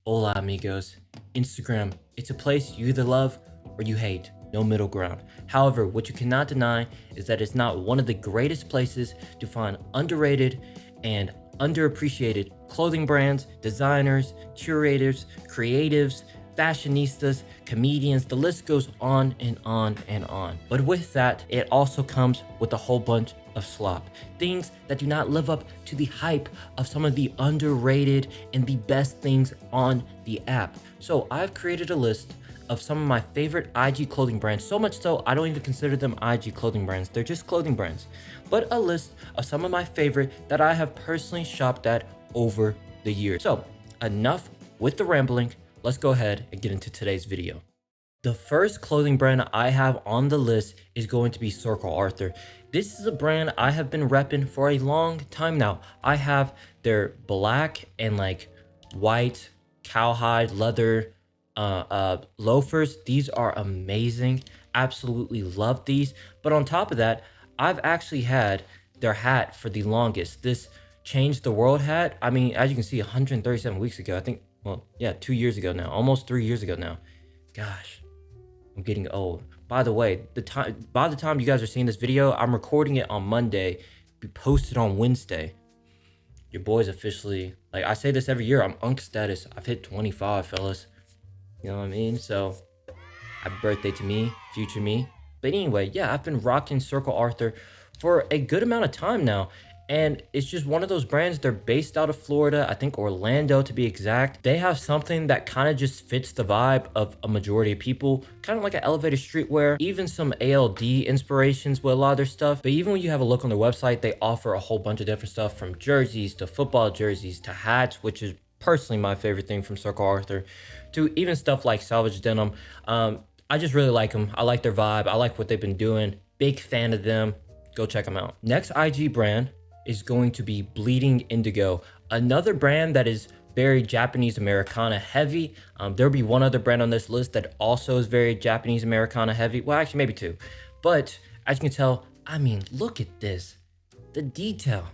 Hola amigos. Instagram, it's a place you either love or you hate, no middle ground. However, what you cannot deny is that it's not one of the greatest places to find underrated and underappreciated clothing brands, designers, curators, creatives, fashionistas, comedians, the list goes on and on and on. But with that, it also comes with a whole bunch of slop. Things that do not live up to the hype of some of the underrated and the best things on the app. So I've created a list of some of my favorite IG clothing brands, so much so I don't even consider them IG clothing brands. They're just clothing brands. But a list of some of my favorite that I have personally shopped at over the years. So enough with the rambling. Let's go ahead and get into today's video. The first clothing brand I have on the list is going to be Circle Arthur. This is a brand I have been repping for a long time now. I have their black and like white cowhide leather loafers. These are amazing. Absolutely love these. But on top of that, I've actually had their hat for the longest. This Change the World hat. I mean, as you can see, 137 weeks ago, I think, well, yeah, 2 years ago now, almost 3 years ago now. Gosh, I'm getting old. By the way, by the time you guys are seeing this video, I'm recording it on Monday, be posted on Wednesday. Your boy's officially, like I say this every year, I'm unk status. I've hit 25, fellas. You know what I mean? So happy birthday to me, future me. But anyway, yeah, I've been rocking Circle Arthur for a good amount of time now. And it's just one of those brands. They're based out of Florida, I think Orlando to be exact. They have something that kind of just fits the vibe of a majority of people, kind of like an elevated streetwear, even some ALD inspirations with a lot of their stuff. But even when you have a look on their website, they offer a whole bunch of different stuff, from jerseys to football jerseys to hats, which is personally my favorite thing from Circle Arthur, to even stuff like salvage denim. I just really like them. I like their vibe. I like what they've been doing. Big fan of them. Go check them out. Next IG brand is going to be Bleeding Indigo, another brand that is very Japanese Americana heavy. There'll be one other brand on this list that also is very Japanese Americana heavy. Well, actually maybe two. But as you can tell, I mean, look at this. The detail.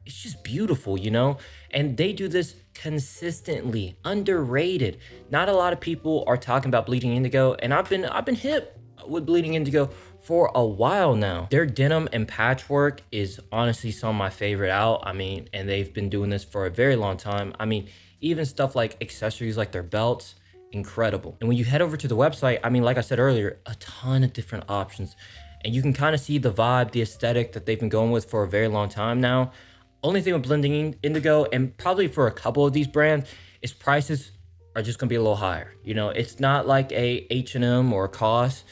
It's just beautiful, you know? And they do this consistently, underrated. Not a lot of people are talking about Bleeding Indigo, and I've been hip with Bleeding Indigo for a while now. Their denim and patchwork is honestly some of my favorite out. I mean, and they've been doing this for a very long time. I mean, even stuff like accessories like their belts, incredible. And when you head over to the website, I mean, like I said earlier, a ton of different options. And you can kind of see the vibe, the aesthetic that they've been going with for a very long time now. Only thing with Blending Indigo, and probably for a couple of these brands, is prices are just gonna be a little higher. You know, it's not like a H&M or a COS.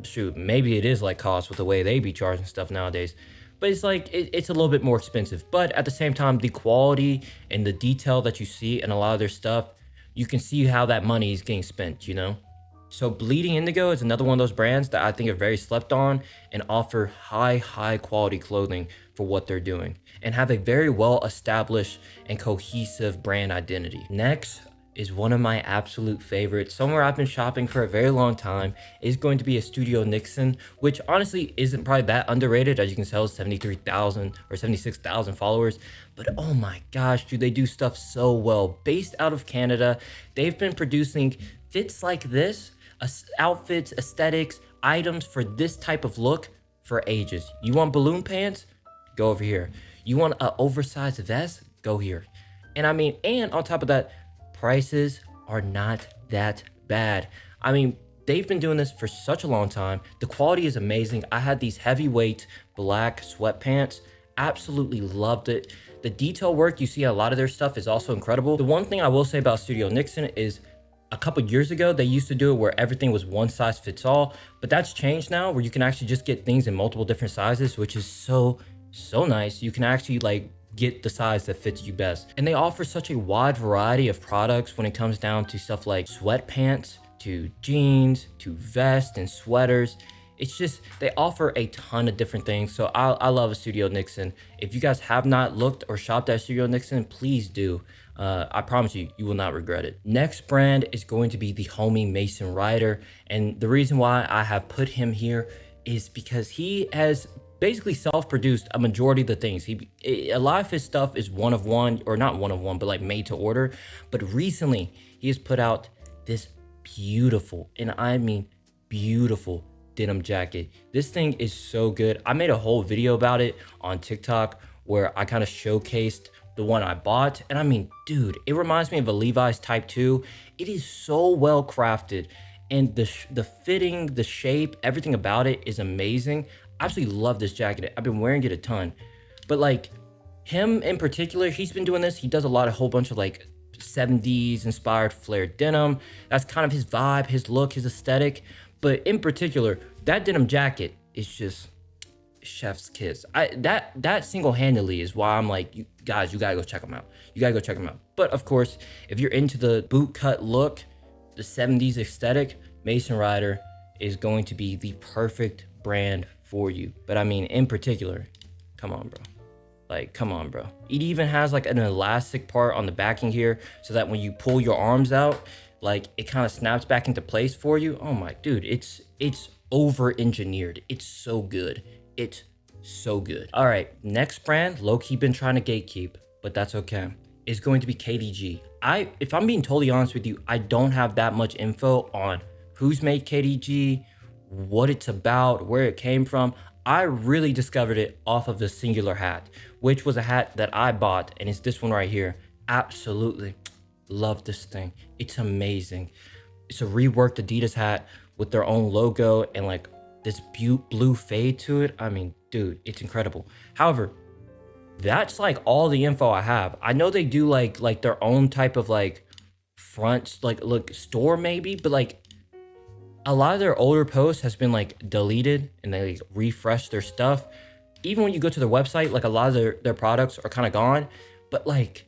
Shoot, maybe it is like COS with the way they be charging stuff nowadays, but it's like it's a little bit more expensive. But at the same time, the quality and the detail that you see in a lot of their stuff, you can see how that money is getting spent, you know? So Bleeding Indigo is another one of those brands that I think are very slept on and offer high quality clothing for what they're doing, and have a very well established and cohesive brand identity. Next is one of my absolute favorites, somewhere I've been shopping for a very long time, is going to be a Studio Nixon, which honestly isn't probably that underrated. As you can tell, 73,000 or 76,000 followers. But oh my gosh, dude, they do stuff so well. Based out of Canada, they've been producing fits like this, outfits, aesthetics, items for this type of look for ages. You want balloon pants? Go over here. You want an oversized vest? Go here. And I mean, and on top of that, prices are not that bad. I mean, they've been doing this for such a long time. The quality is amazing. I had these heavyweight black sweatpants. Absolutely loved it. The detail work you see in a lot of their stuff is also incredible. The one thing I will say about Studio Nixon is a couple years ago, they used to do it where everything was one size fits all, but that's changed now, where you can actually just get things in multiple different sizes, which is so nice. You can actually like get the size that fits you best. And they offer such a wide variety of products when it comes down to stuff like sweatpants, to jeans, to vests and sweaters. It's just, they offer a ton of different things. So I love a Studio Nixon. If you guys have not looked or shopped at Studio Nixon, please do. I promise you, you will not regret it. Next brand is going to be the homie Mason Ryder. And the reason why I have put him here is because he has basically self-produced a majority of the things. A lot of his stuff is one of one, or not one of one, but like made to order. But recently he has put out this beautiful, and I mean beautiful, denim jacket. This thing is so good. I made a whole video about it on TikTok where I kind of showcased the one I bought, and I mean, dude, it reminds me of a Levi's Type 2. It is so well crafted, and the fitting, the shape, everything about it is amazing. I absolutely love this jacket. I've been wearing it a ton. But like him in particular, he's been doing this. He does a whole bunch of like 70s inspired flared denim. That's kind of his vibe, his look, his aesthetic. But in particular, that denim jacket is just chef's kiss. That single-handedly is why I'm like, you guys, you gotta go check them out. You gotta go check them out. But of course, if you're into the boot cut look, the 70s aesthetic, Mason Ryder is going to be the perfect brand for you. But I mean, in particular, come on, bro. Like, come on, bro. It even has like an elastic part on the backing here so that when you pull your arms out, like it kind of snaps back into place for you. Oh my, dude, it's over-engineered. It's so good. It's so good. All right, next brand, low-key been trying to gatekeep, but that's okay. Is going to be KDG. If I'm being totally honest with you, I don't have that much info on who's made KDG, what it's about, where it came from. I really discovered it off of the Singular hat, which was a hat that I bought, and it's this one right here. Absolutely love this thing. It's amazing. It's a reworked Adidas hat with their own logo and like this blue fade to it. I mean, dude, it's incredible. However, that's like all the info I have. I know they do like their own type of like front, like look store maybe, but like a lot of their older posts has been like deleted and they like refresh their stuff. Even when you go to their website, like a lot of their products are kind of gone, but like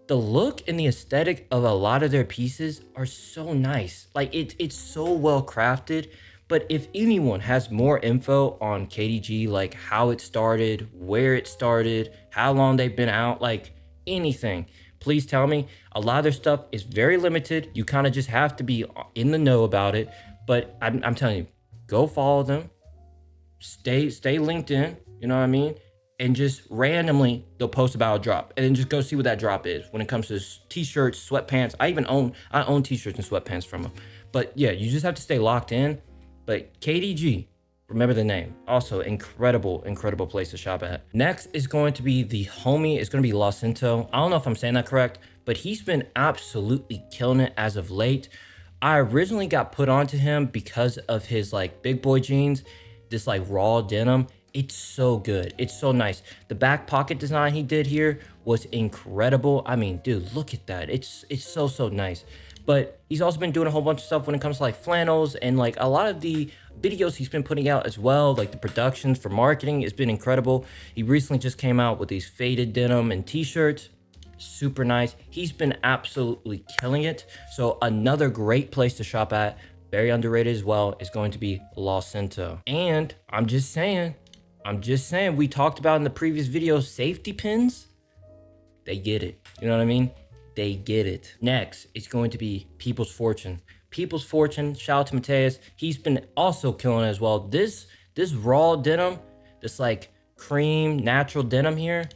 the look and the aesthetic of a lot of their pieces are so nice. Like it's so well crafted. But if anyone has more info on KDG, like how it started, where it started, how long they've been out, like anything, please tell me. A lot of their stuff is very limited. You kind of just have to be in the know about it. But I'm telling you, go follow them. Stay linked in, you know what I mean? And just randomly, they'll post about a drop. And then just go see what that drop is when it comes to t-shirts, sweatpants. I own t-shirts and sweatpants from them. But yeah, you just have to stay locked in. But KDG, remember the name. Also, incredible place to shop at. Next is going to be the homie. It's going to be La Cinto. I don't know if I'm saying that correct, but he's been absolutely killing it as of late. I originally got put onto him because of his like big boy jeans, this like raw denim. It's so good. It's so nice. The back pocket design he did here was incredible. I mean, dude, look at that. It's so nice. But he's also been doing a whole bunch of stuff when it comes to like flannels and like a lot of the videos he's been putting out as well. Like the productions for marketing has been incredible. He recently just came out with these faded denim and t-shirts. Super nice. He's been absolutely killing it. So another great place to shop at, very underrated as well, is going to be La Cinto. And I'm just saying, we talked about in the previous video, safety pins. They get it. You know what I mean? They get it. Next, it's going to be People's Fortune. People's Fortune, shout out to Mateus. He's been also killing it as well. This raw denim, this like cream natural denim here,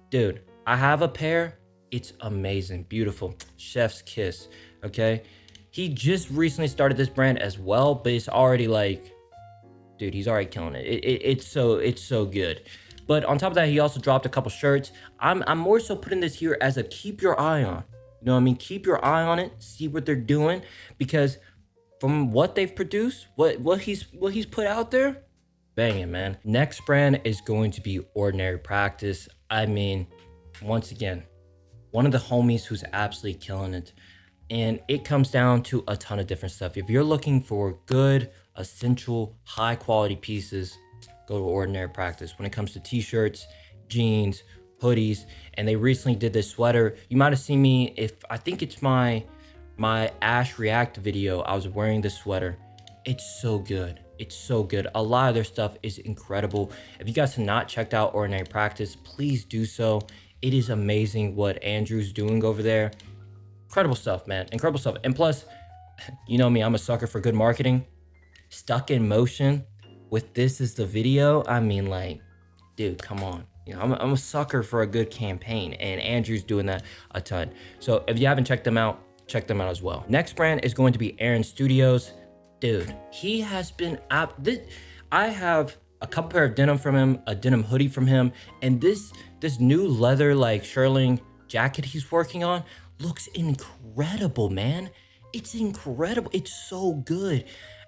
dude, I have a pair. It's amazing, beautiful, chef's kiss, okay? He just recently started this brand as well, but it's already like, dude, he's already killing it. It's so good. But on top of that, he also dropped a couple shirts. I'm more so putting this here as a keep your eye on. You know what I mean? Keep your eye on it, see what they're doing, because from what they've produced, what he's put out there, banging, man. Next brand is going to be Ordinary Practice. I mean, once again, one of the homies who's absolutely killing it. And it comes down to a ton of different stuff. If you're looking for good, essential, high quality pieces, go to Ordinary Practice. When it comes to t-shirts, jeans, hoodies, and they recently did this sweater. You might have seen me, I think it's my Ash React video, I was wearing this sweater. It's so good. It's so good. A lot of their stuff is incredible. If you guys have not checked out Ordinary Practice, please do so. It is amazing what Andrew's doing over there. Incredible stuff, man. Incredible stuff. And plus, you know me, I'm a sucker for good marketing. Stuck in Motion with this as the video, I mean, like, dude, come on. You know, I'm a sucker for a good campaign, and Andrew's doing that a ton. So if you haven't checked them out, check them out as well. Next brand is going to be Aaron Studios. Dude, he has been out. I have a couple pair of denim from him, a denim hoodie from him, and this new leather like shearling jacket he's working on looks incredible, man. It's incredible. It's so good.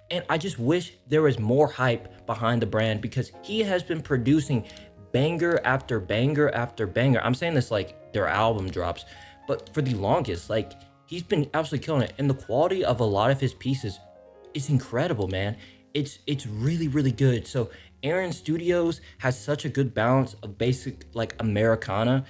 And I just wish there was more hype behind the brand, because he has been producing banger after banger after banger. I'm saying this like their album drops, but for the longest, like, he's been absolutely killing it. And the quality of a lot of his pieces is incredible, man. It's really, really good. So Aaron Studios has such a good balance of basic like Americana.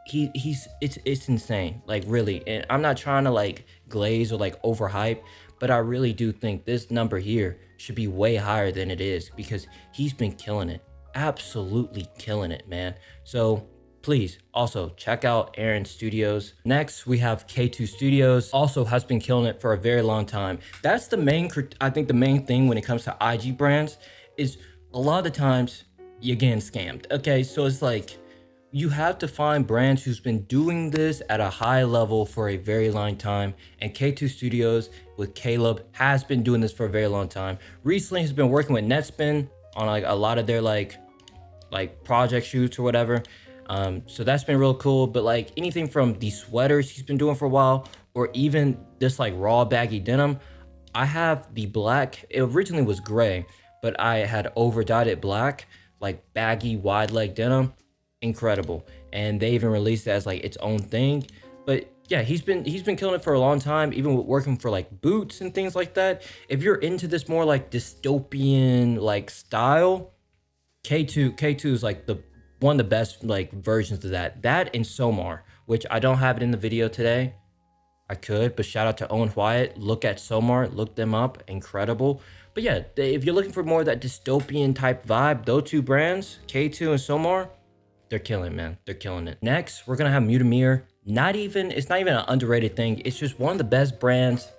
It's insane, like, really. And I'm not trying to like glaze or like overhype, but I really do think this number here should be way higher than it is, because he's been killing it, absolutely killing it, man. So please also check out Aaron Studios. Next, we have K2 Studios, also has been killing it for a very long time. That's the main, I think the main thing when it comes to IG brands is a lot of the times you're getting scammed. Okay, so it's like, you have to find brands who's been doing this at a high level for a very long time. And K2 Studios with Caleb has been doing this for a very long time. Recently, he's been working with Netspin on like a lot of their like project shoots or whatever. So that's been real cool. But like anything from the sweaters he's been doing for a while, or even this like raw baggy denim. I have the black, it originally was gray, but I had over dyed it black, like baggy wide leg denim. Incredible. And they even released it as like its own thing. But yeah, he's been killing it for a long time, even with working for like boots and things like that. If you're into this more like dystopian like style, K2 is like the one of the best like versions of that. That and Somar, which I don't have it in the video today. I could, but shout out to Owen Wyatt. Look at Somar, look them up, incredible. But yeah, if you're looking for more of that dystopian type vibe, those two brands, K2 and Somar, they're killing, man. They're killing it. Next, we're gonna have Mutamir. It's not even an underrated thing. It's just one of the best brands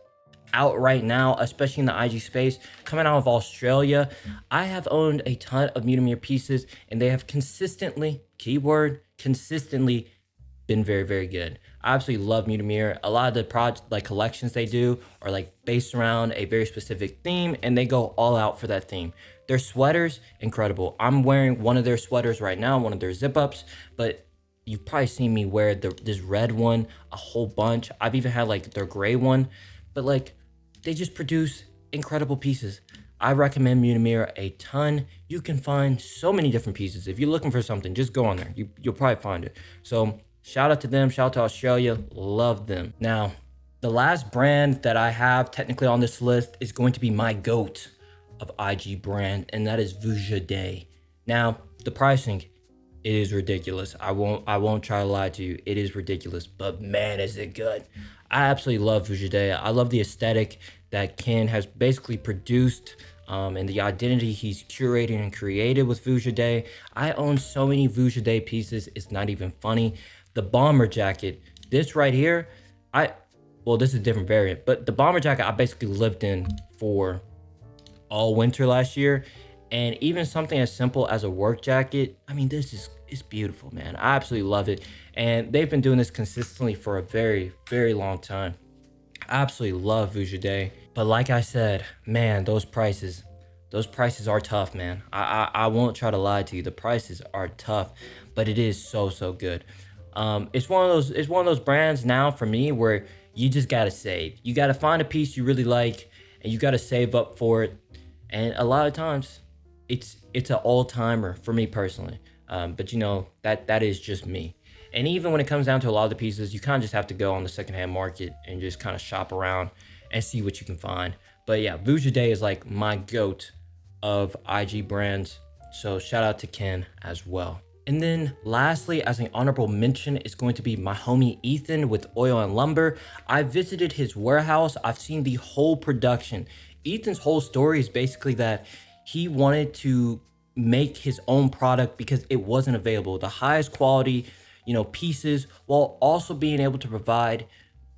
out right now, especially in the IG space, coming out of Australia. I have owned a ton of Mutamir pieces, and they have consistently, keyword, consistently been very, very good. I absolutely love Mutamir. A lot of the like collections they do are like based around a very specific theme, and they go all out for that theme. Their sweaters, incredible. I'm wearing one of their sweaters right now, one of their zip ups, but you've probably seen me wear this red one a whole bunch. I've even had like their gray one, but like they just produce incredible pieces. I recommend Mutamir a ton. You can find so many different pieces. If you're looking for something, just go on there. You'll probably find it. So shout out to them. Shout out to Australia. Love them. Now, the last brand that I have technically on this list is going to be my GOAT of IG brand, and that is Vujade. Now, the pricing, it is ridiculous. I won't try to lie to you. It is ridiculous, but man, is it good. I absolutely love Vujade. I love the aesthetic that Ken has basically produced, and the identity he's curated and created with Vujade. I own so many Vujade pieces, it's not even funny. The bomber jacket, this right here, this is a different variant, but the bomber jacket I basically lived in for all winter last year. And even something as simple as a work jacket, I mean, it's beautiful, man. I absolutely love it. And they've been doing this consistently for a very, very long time. I absolutely love Vujade. But like I said, man, those prices are tough, man. I won't try to lie to you. The prices are tough, but it is so, so good. It's one of those brands now for me where you just gotta save. You gotta find a piece you really like, and you gotta save up for it. And a lot of times, it's an all-timer for me personally. But you know, that is just me. And even when it comes down to a lot of the pieces, you kind of just have to go on the secondhand market and just kind of shop around and see what you can find. But yeah, Vujade is like my GOAT of IG brands. So shout out to Ken as well. And then lastly, as an honorable mention, is going to be my homie Ethan with Oil and Lumber. I visited his warehouse. I've seen the whole production. Ethan's whole story is basically that he wanted to make his own product because it wasn't available. The highest quality, pieces, while also being able to provide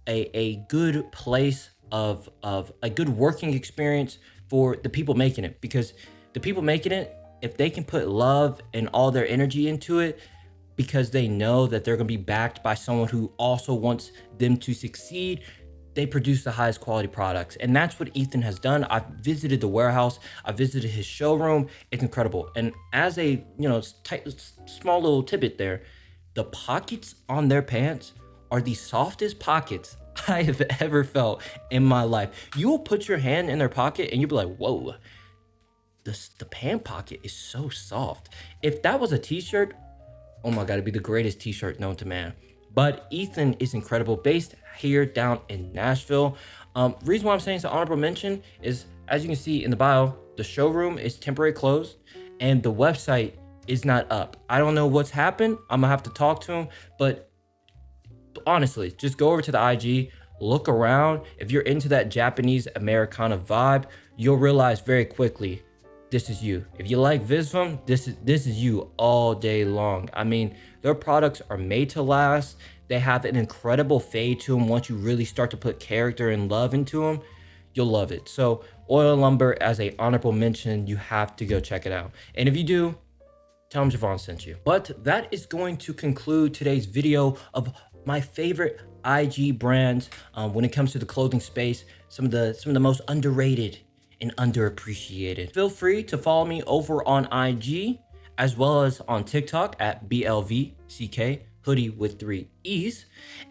a good place of a good working experience for the people making it. Because the people making it, if they can put love and all their energy into it, because they know that they're gonna be backed by someone who also wants them to succeed, they produce the highest quality products. And that's what Ethan has done. I've visited the warehouse, I visited his showroom. It's incredible. And as a, small little tidbit there, the pockets on their pants are the softest pockets I have ever felt in my life. You will put your hand in their pocket and you'll be like, whoa, the pant pocket is so soft. If that was a t-shirt, oh my God, it'd be the greatest t-shirt known to man. But Ethan is incredible, based here down in Nashville. Reason why I'm saying it's an honorable mention is, as you can see in the bio, the showroom is temporarily closed and the website is not up. I don't know what's happened. I'm gonna have to talk to him, but honestly, just go over to the IG, look around. If you're into that Japanese Americana vibe, you'll realize very quickly, this is you. If you like Visvim, this is you all day long. I mean, their products are made to last. They have an incredible fade to them. Once you really start to put character and love into them, you'll love it. So Oil Lumber, as a honorable mention, you have to go check it out. And if you do, tell them Jevon sent you. But that is going to conclude today's video of my favorite IG brands when it comes to the clothing space. Some of the most underrated and underappreciated. Feel free to follow me over on IG as well as on TikTok at BLVCK, hoodie with 3 E's.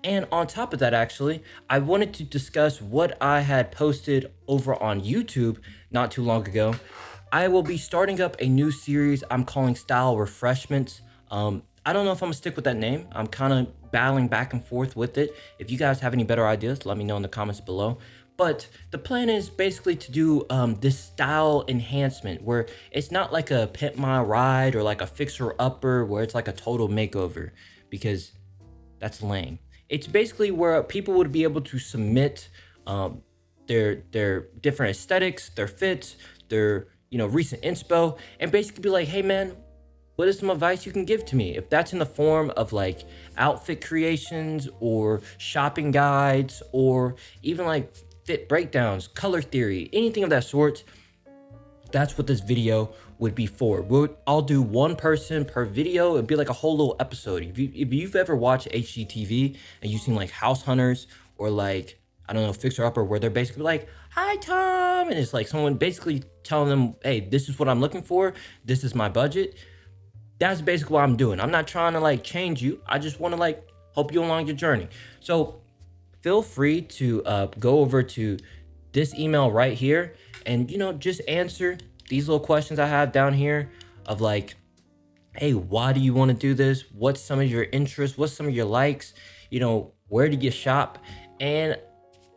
And on top of that, actually, I wanted to discuss what I had posted over on YouTube not too long ago. I will be starting up a new series I'm calling Style Refreshment. I don't know if I'm gonna stick with that name. I'm kind of battling back and forth with it. If you guys have any better ideas, let me know in the comments below. But the plan is basically to do this style enhancement where it's not like a Pimp My Ride or like a Fixer Upper where it's like a total makeover, because that's lame. It's basically where people would be able to submit their different aesthetics, their fits, their recent inspo, and basically be like, hey man, what is some advice you can give to me? If that's in the form of like outfit creations or shopping guides or even like fit breakdowns, color theory, anything of that sort, that's what this video would be for. I'll do one person per video. It'd be like a whole little episode. If you've ever watched HGTV and you've seen like House Hunters or like, I don't know, Fixer Upper, where they're basically like, hi Tom, and it's like someone basically telling them, hey, this is what I'm looking for, this is my budget. That's basically what I'm doing. I'm not trying to like change you. I just want to like help you along your journey. So feel free to go over to this email right here and, just answer these little questions I have down here of like, hey, why do you want to do this? What's some of your interests? What's some of your likes? Where do you shop? And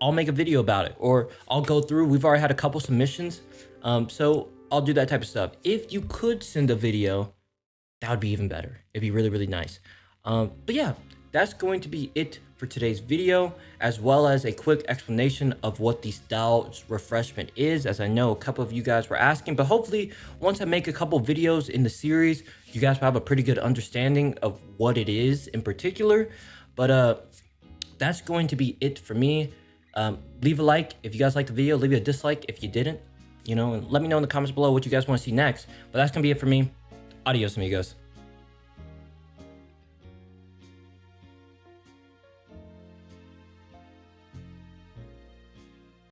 I'll make a video about it, or I'll go through. We've already had a couple submissions. So I'll do that type of stuff. If you could send a video, that would be even better. It'd be really, really nice. But yeah, that's going to be it for today's video, as well as a quick explanation of what the Style Refreshment is, as I know a couple of you guys were asking. But hopefully once I make a couple videos in the series, you guys will have a pretty good understanding of what it is in particular. But that's going to be it for me. Leave a like if you guys liked the video, leave a dislike if you didn't, and let me know in the comments below what you guys want to see next. But that's gonna be it for me. Adios, amigos.